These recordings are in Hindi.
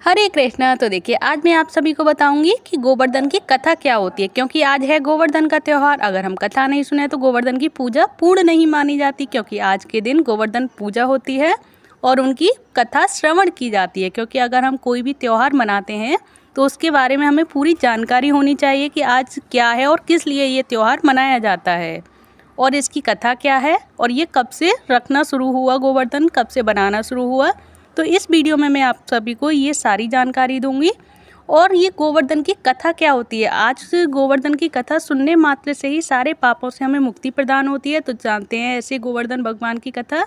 हरे कृष्णा। तो देखिए, आज मैं आप सभी को बताऊंगी कि गोवर्धन की कथा क्या होती है, क्योंकि आज है गोवर्धन का त्यौहार। अगर हम कथा नहीं सुने तो गोवर्धन की पूजा पूर्ण नहीं मानी जाती, क्योंकि आज के दिन गोवर्धन पूजा होती है और उनकी कथा श्रवण की जाती है। क्योंकि अगर हम कोई भी त्यौहार मनाते हैं तो उसके बारे में हमें पूरी जानकारी होनी चाहिए कि आज क्या है और किस लिए ये त्यौहार मनाया जाता है और इसकी कथा क्या है और ये कब से रखना शुरू हुआ, गोवर्धन कब से बनाना शुरू हुआ। तो इस वीडियो में मैं आप सभी को ये सारी जानकारी दूंगी। और ये गोवर्धन की कथा क्या होती है, आज गोवर्धन की कथा सुनने मात्र से ही सारे पापों से हमें मुक्ति प्रदान होती है। तो जानते हैं ऐसे गोवर्धन भगवान की कथा।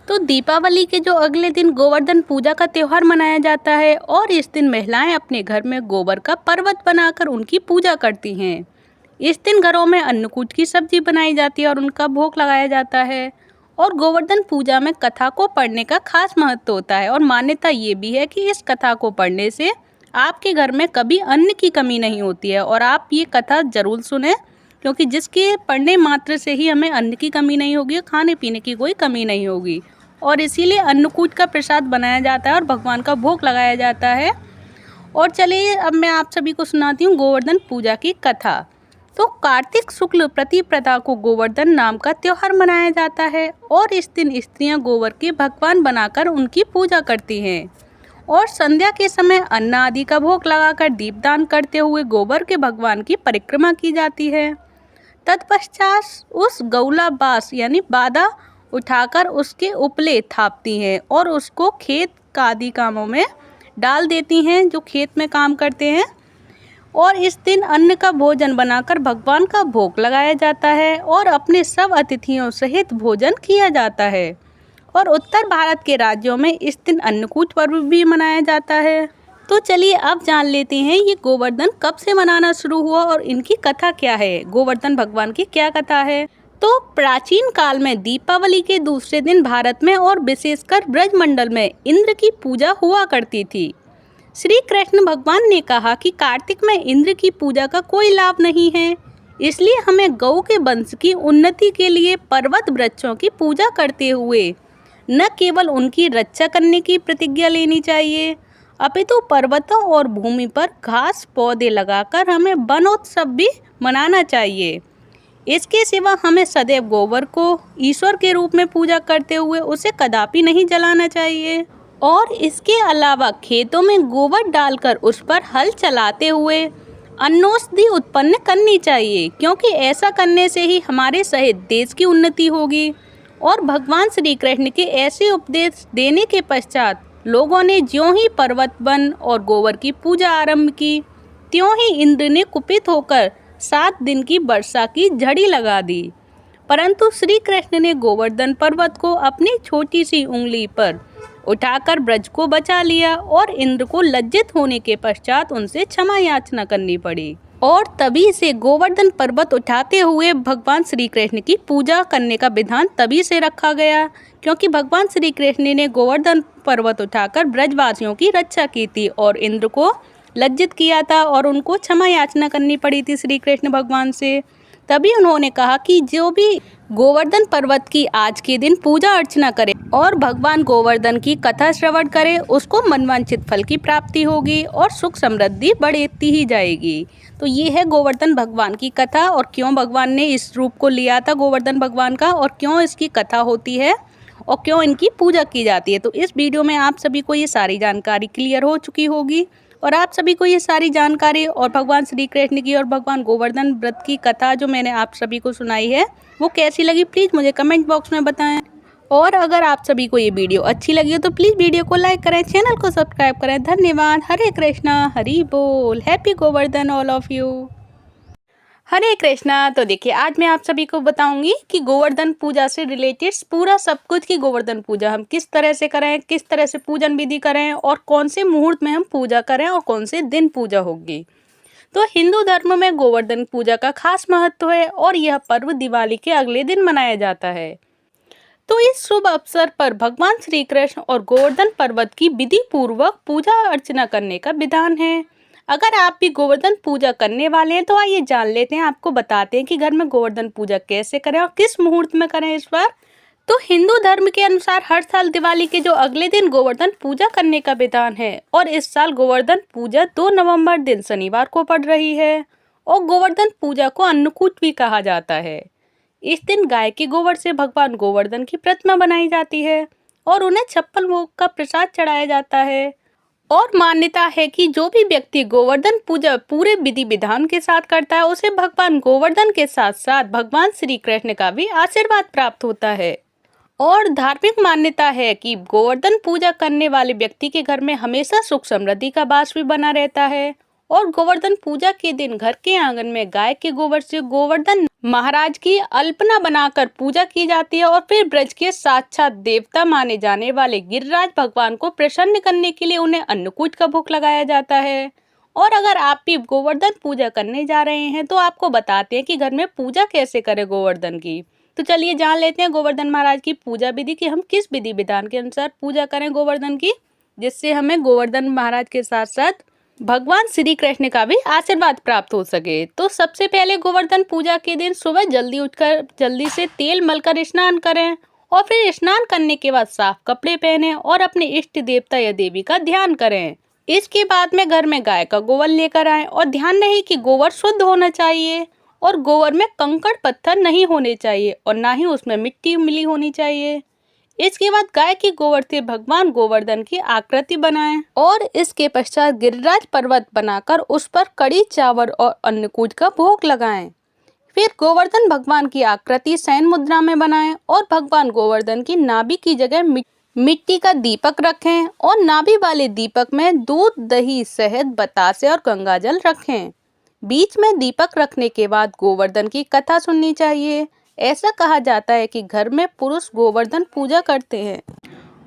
तो दीपावली के जो अगले दिन गोवर्धन पूजा का त्यौहार मनाया जाता है और इस दिन महिलाएं अपने घर में गोबर का पर्वत बनाकर उनकी पूजा करती हैं। इस दिन घरों में अन्नकूट की सब्जी बनाई जाती है और उनका भोग लगाया जाता है। और गोवर्धन पूजा में कथा को पढ़ने का खास महत्व होता है और मान्यता ये भी है कि इस कथा को पढ़ने से आपके घर में कभी अन्न की कमी नहीं होती है। और आप ये कथा जरूर सुने, क्योंकि जिसके पढ़ने मात्र से ही हमें अन्न की कमी नहीं होगी, खाने पीने की कोई कमी नहीं होगी। और इसीलिए अन्नकूट का प्रसाद बनाया जाता है और भगवान का भोग लगाया जाता है। और चलिए अब मैं आप सभी को सुनाती हूँ गोवर्धन पूजा की कथा। तो कार्तिक शुक्ल प्रतिपदा को गोवर्धन नाम का त्यौहार मनाया जाता है और इस दिन स्त्रियां गोबर के भगवान बनाकर उनकी पूजा करती हैं और संध्या के समय अन्न आदि का भोग लगाकर दीपदान करते हुए गोबर के भगवान की परिक्रमा की जाती है। तत्पश्चात उस गौला बास यानी बादा उठाकर उसके उपले थापती हैं और उसको खेत आदि कामों में डाल देती हैं, जो खेत में काम करते हैं। और इस दिन अन्न का भोजन बनाकर भगवान का भोग लगाया जाता है और अपने सब अतिथियों सहित भोजन किया जाता है। और उत्तर भारत के राज्यों में इस दिन अन्नकूट पर्व भी मनाया जाता है। तो चलिए अब जान लेते हैं ये गोवर्धन कब से मनाना शुरू हुआ और इनकी कथा क्या है, गोवर्धन भगवान की क्या कथा है। तो प्राचीन काल में दीपावली के दूसरे दिन भारत में और विशेषकर ब्रजमंडल में इंद्र की पूजा हुआ करती थी। श्री कृष्ण भगवान ने कहा कि कार्तिक में इंद्र की पूजा का कोई लाभ नहीं है, इसलिए हमें गौ के वंश की उन्नति के लिए पर्वत वृक्षों की पूजा करते हुए न केवल उनकी रक्षा करने की प्रतिज्ञा लेनी चाहिए, अपितु पर्वतों और भूमि पर घास पौधे लगाकर हमें वनोत्सव भी मनाना चाहिए। इसके सिवा हमें सदैव गोबर को ईश्वर के रूप में पूजा करते हुए उसे कदापि नहीं जलाना चाहिए। और इसके अलावा खेतों में गोबर डालकर उस पर हल चलाते हुए अन्नौषधि उत्पन्न करनी चाहिए, क्योंकि ऐसा करने से ही हमारे सहित देश की उन्नति होगी। और भगवान श्री कृष्ण के ऐसे उपदेश देने के पश्चात लोगों ने ज्यों ही पर्वत वन और गोबर की पूजा आरंभ की, त्यों ही इंद्र ने कुपित होकर 7 दिन की वर्षा की झड़ी लगा दी। परंतु श्री कृष्ण ने गोवर्धन पर्वत को अपनी छोटी सी उंगली पर उठाकर ब्रज को बचा लिया और इंद्र को लज्जित होने के पश्चात उनसे क्षमा याचना करनी पड़ी। और तभी से गोवर्धन पर्वत उठाते हुए भगवान श्री कृष्ण की पूजा करने का विधान तभी से रखा गया, क्योंकि भगवान श्री कृष्ण ने गोवर्धन पर्वत उठाकर ब्रजवासियों की रक्षा की थी और इंद्र को लज्जित किया था और उनको क्षमा याचना करनी पड़ी थी श्री कृष्ण भगवान से। तभी उन्होंने कहा कि जो भी गोवर्धन पर्वत की आज के दिन पूजा अर्चना करे और भगवान गोवर्धन की कथा श्रवण करे, उसको मनवांछित फल की प्राप्ति होगी और सुख समृद्धि बढ़ती ही जाएगी। तो ये है गोवर्धन भगवान की कथा और क्यों भगवान ने इस रूप को लिया था गोवर्धन भगवान का, और क्यों इसकी कथा होती है और क्यों इनकी पूजा की जाती है। तो इस वीडियो में आप सभी को ये सारी जानकारी क्लियर हो चुकी होगी और आप सभी को ये सारी जानकारी और भगवान श्री कृष्ण की और भगवान गोवर्धन व्रत की कथा जो मैंने आप सभी को सुनाई है वो कैसी लगी, प्लीज़ मुझे कमेंट बॉक्स में बताएं। और अगर आप सभी को ये वीडियो अच्छी लगी हो तो प्लीज़ वीडियो को लाइक करें, चैनल को सब्सक्राइब करें। धन्यवाद। हरे कृष्णा, हरि बोल, happy Govardhan all of you. Hare Krishna. तो देखिए, आज मैं आप सभी को बताऊंगी कि गोवर्धन पूजा से रिलेटेड पूरा सब कुछ, कि गोवर्धन पूजा हम किस तरह से करें, किस तरह से पूजन विधि करें और कौन से मुहूर्त में हम पूजा करें और कौन से दिन पूजा होगी। तो हिंदू धर्म में गोवर्धन पूजा का खास महत्व है और यह पर्व दिवाली के अगले दिन मनाया जाता है। तो इस शुभ अवसर पर भगवान श्री कृष्ण और गोवर्धन पर्वत की विधि पूर्वक पूजा अर्चना करने का विधान है। अगर आप भी गोवर्धन पूजा करने वाले हैं तो आइए जान लेते हैं, आपको बताते हैं कि घर में गोवर्धन पूजा कैसे करें और किस मुहूर्त में करें इस बार। तो हिंदू धर्म के अनुसार हर साल दिवाली के जो अगले दिन गोवर्धन पूजा करने का विधान है और इस साल गोवर्धन पूजा 2 नवंबर दिन शनिवार को पड़ रही है और गोवर्धन पूजा को अन्नकूट भी कहा जाता है। इस दिन गाय के गोबर से भगवान गोवर्धन की प्रतिमा बनाई जाती है और उन्हें 56 भोग का प्रसाद चढ़ाया जाता है और मान्यता है कि जो भी व्यक्ति गोवर्धन पूजा पूरे विधि विधान के साथ करता है उसे भगवान गोवर्धन के साथ साथ भगवान श्री कृष्ण का भी आशीर्वाद प्राप्त होता है। और धार्मिक मान्यता है कि गोवर्धन पूजा करने वाले व्यक्ति के घर में हमेशा सुख समृद्धि का वास भी बना रहता है और गोवर्धन पूजा के दिन घर के आंगन में गाय के गोबर से गोवर्धन महाराज की अल्पना बनाकर पूजा की जाती है और फिर ब्रज के साक्षात देवता माने जाने वाले गिरिराज भगवान को प्रसन्न करने के लिए उन्हें अन्नकूट का भोग लगाया जाता है। और अगर आप भी गोवर्धन पूजा करने जा रहे हैं तो आपको बताते हैं कि घर में पूजा कैसे करें गोवर्धन की। तो चलिए जान लेते हैं गोवर्धन महाराज की पूजा विधि कि हम किस विधि विधान के अनुसार पूजा करें गोवर्धन की, जिससे हमें गोवर्धन महाराज के साथ साथ भगवान श्री कृष्ण का भी आशीर्वाद प्राप्त हो सके। तो सबसे पहले गोवर्धन पूजा के दिन सुबह जल्दी उठकर जल्दी से तेल मलकर स्नान करें और फिर स्नान करने के बाद साफ कपड़े पहनें और अपने इष्ट देवता या देवी का ध्यान करें। इसके बाद में घर में गाय का गोबर लेकर आएं और ध्यान रहे कि गोबर शुद्ध होना चाहिए और गोबर में कंकड़ पत्थर नहीं होने चाहिए और ना ही उसमें मिट्टी मिली होनी चाहिए। इसके बाद गाय के गोबर से भगवान गोवर्धन की आकृति बनाएं और इसके पश्चात गिरिराज पर्वत बनाकर उस पर कड़ी चावल और अन्नकूट का भोग लगाएं। फिर गोवर्धन भगवान की आकृति शयन मुद्रा में बनाएं और भगवान गोवर्धन की नाभि की जगह मिट्टी का दीपक रखें और नाभि वाले दीपक में दूध, दही, शहद, बतासे और गंगाजल रखें। बीच में दीपक रखने के बाद गोवर्धन की कथा सुननी चाहिए। ऐसा कहा जाता है कि घर में पुरुष गोवर्धन पूजा करते हैं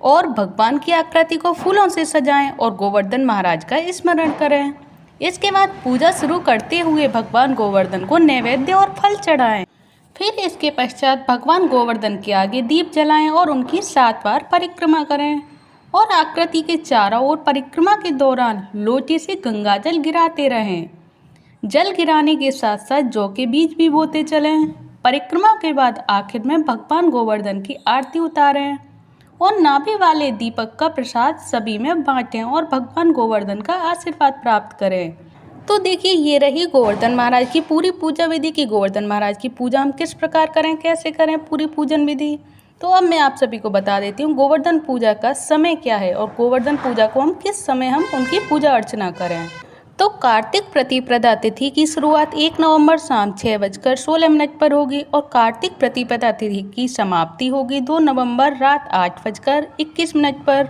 और भगवान की आकृति को फूलों से सजाएं और गोवर्धन महाराज का स्मरण करें। इसके बाद पूजा शुरू करते हुए भगवान गोवर्धन को नैवेद्य और फल चढ़ाएं। फिर इसके पश्चात भगवान गोवर्धन के आगे दीप जलाएं और उनकी 7 बार परिक्रमा करें और आकृति के चारों ओर परिक्रमा के दौरान लोटे से गंगाजल गिराते रहें। जल गिराने के साथ साथ जौ के बीज भी बोते चलें। परिक्रमा के बाद आखिर में भगवान गोवर्धन की आरती उतारें और नाभि वाले दीपक का प्रसाद सभी में बांटें और भगवान गोवर्धन का आशीर्वाद प्राप्त करें। तो देखिए ये रही गोवर्धन महाराज की पूरी पूजा विधि की गोवर्धन महाराज की पूजा हम किस प्रकार करें, कैसे करें पूरी पूजन विधि। तो अब मैं आप सभी को बता देती हूँ गोवर्धन पूजा का समय क्या है और गोवर्धन पूजा को हम किस समय हम उनकी पूजा अर्चना करें। तो कार्तिक प्रतिपदा तिथि की शुरुआत 1 नवंबर शाम 6:16 पर होगी और कार्तिक प्रतिपदा तिथि की समाप्ति होगी 2 नवंबर रात 8:21 पर।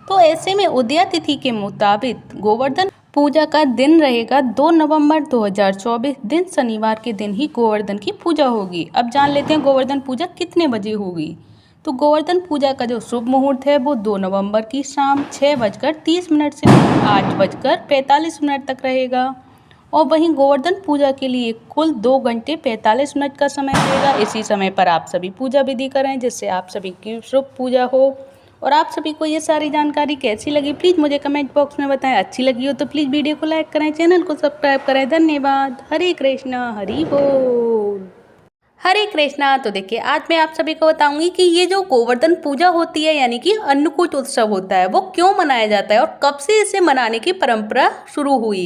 तो ऐसे में उदया तिथि के मुताबिक गोवर्धन पूजा का दिन रहेगा 2 नवंबर 2024 दिन शनिवार के दिन ही गोवर्धन की पूजा होगी। अब जान लेते हैं गोवर्धन पूजा कितने बजे होगी। तो गोवर्धन पूजा का जो शुभ मुहूर्त है वो 2 नवंबर की शाम 6:30 से 8:45 तक रहेगा और वहीं गोवर्धन पूजा के लिए कुल 2 घंटे 45 मिनट का समय रहेगा। इसी समय पर आप सभी पूजा विधि करें जिससे आप सभी की शुभ पूजा हो। और आप सभी को ये सारी जानकारी कैसी लगी प्लीज़ मुझे कमेंट बॉक्स में बताएं। अच्छी लगी हो तो प्लीज़ वीडियो को लाइक करें, चैनल को सब्सक्राइब करें। धन्यवाद। हरे कृष्णा, हरि बोल। हरे कृष्णा। तो देखिए आज मैं आप सभी को बताऊंगी कि ये जो गोवर्धन पूजा होती है यानी कि अन्नकूट उत्सव होता है वो क्यों मनाया जाता है और कब से इसे मनाने की परंपरा शुरू हुई।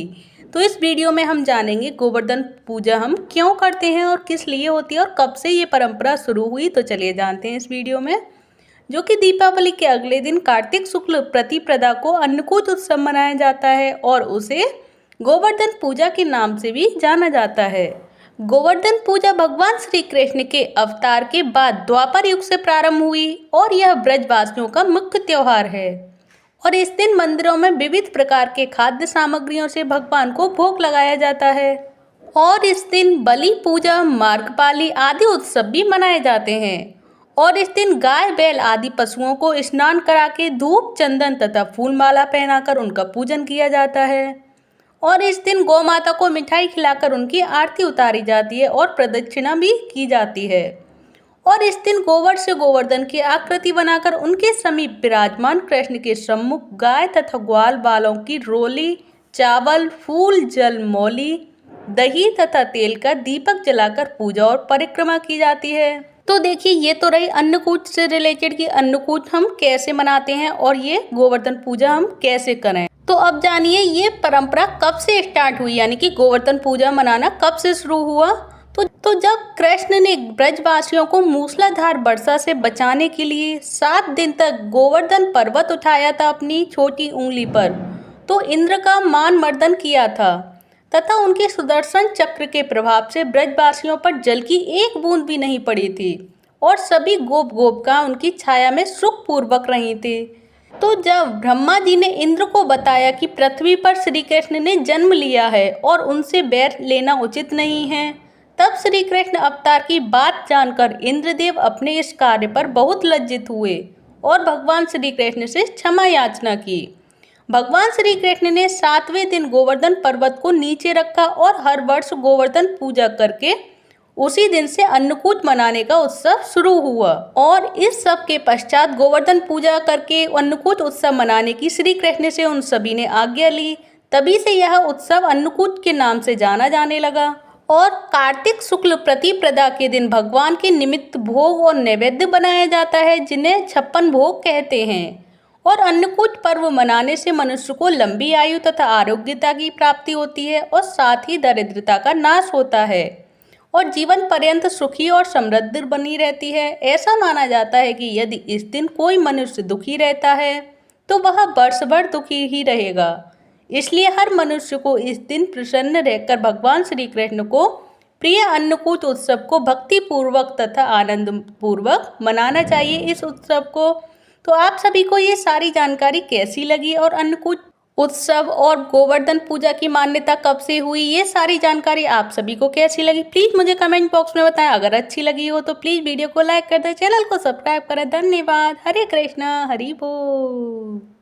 तो इस वीडियो में हम जानेंगे गोवर्धन पूजा हम क्यों करते हैं और किस लिए होती है और कब से ये परंपरा शुरू हुई। तो चलिए जानते हैं इस वीडियो में। जो कि दीपावली के अगले दिन कार्तिक शुक्ल प्रतिपदा को अन्नकूट उत्सव मनाया जाता है और उसे गोवर्धन पूजा के नाम से भी जाना जाता है। गोवर्धन पूजा भगवान श्री कृष्ण के अवतार के बाद द्वापर युग से प्रारंभ हुई और यह ब्रजवासियों का मुख्य त्योहार है और इस दिन मंदिरों में विविध प्रकार के खाद्य सामग्रियों से भगवान को भोग लगाया जाता है और इस दिन बलि पूजा, मार्गपाली आदि उत्सव भी मनाए जाते हैं और इस दिन गाय, बैल आदि पशुओं को स्नान करा के धूप, चंदन तथा फूल माला पहनाकर उनका पूजन किया जाता है और इस दिन गौ माता को मिठाई खिलाकर उनकी आरती उतारी जाती है और प्रदक्षिणा भी की जाती है और इस दिन गोबर से गोवर्धन की आकृति बनाकर उनके समीप विराजमान कृष्ण के सम्मुख गाय तथा ग्वाल बालों की रोली, चावल, फूल, जल, मौली, दही तथा तेल का दीपक जलाकर पूजा और परिक्रमा की जाती है। तो देखिए ये तो रही अन्नकूट से रिलेटेड कि अन्नकूट हम कैसे मनाते हैं और ये गोवर्धन पूजा हम कैसे करें। तो अब जानिए ये परंपरा कब से स्टार्ट हुई, यानी कि गोवर्धन पूजा मनाना कब से शुरू हुआ। तो जब कृष्ण ने ब्रजवासियों को मूसलाधार वर्षा से बचाने के लिए 7 दिन तक गोवर्धन पर्वत उठाया था अपनी छोटी उंगली पर, तो इंद्र का मान मर्दन किया था तथा उनके सुदर्शन चक्र के प्रभाव से ब्रजवासियों पर जल की एक बूंद भी नहीं पड़ी थी और सभी गोप गोपिका उनकी छाया में सुखपूर्वक रही थी। तो जब ब्रह्मा जी ने इंद्र को बताया कि पृथ्वी पर श्री कृष्ण ने जन्म लिया है और उनसे बैर लेना उचित नहीं है, तब श्री कृष्ण अवतार की बात जानकर इंद्रदेव अपने इस कार्य पर बहुत लज्जित हुए और भगवान श्री कृष्ण से क्षमा याचना की। भगवान श्री कृष्ण ने 7वें दिन गोवर्धन पर्वत को नीचे रखा और हर वर्ष गोवर्धन पूजा करके उसी दिन से अन्नकूट मनाने का उत्सव शुरू हुआ। और इस सब के पश्चात गोवर्धन पूजा करके अन्नकूट उत्सव मनाने की श्री कृष्ण से उन सभी ने आज्ञा ली। तभी से यह उत्सव अन्नकूट के नाम से जाना जाने लगा। और कार्तिक शुक्ल प्रतिपदा के दिन भगवान के निमित्त भोग और नैवेद्य बनाया जाता है, जिन्हें 56 भोग कहते हैं। और अन्नकूट पर्व मनाने से मनुष्य को लंबी आयु तथा आरोग्यता की प्राप्ति होती है और साथ ही दरिद्रता का नाश होता है और जीवन पर्यंत सुखी और समृद्ध बनी रहती है। ऐसा माना जाता है कि यदि इस दिन कोई मनुष्य दुखी रहता है तो वह वर्ष भर दुखी ही रहेगा। इसलिए हर मनुष्य को इस दिन प्रसन्न रहकर भगवान श्री कृष्ण को प्रिय अन्नकूट उत्सव को भक्ति पूर्वक तथा आनंद पूर्वक मनाना चाहिए। इस उत्सव को तो आप सभी को ये सारी जानकारी कैसी लगी और अन्नकूट उत्सव और गोवर्धन पूजा की मान्यता कब से हुई, ये सारी जानकारी आप सभी को कैसी लगी, प्लीज़ मुझे कमेंट बॉक्स में बताएं। अगर अच्छी लगी हो तो प्लीज़ वीडियो को लाइक कर दें, चैनल को सब्सक्राइब करें। धन्यवाद। हरे कृष्णा, हरि बोल।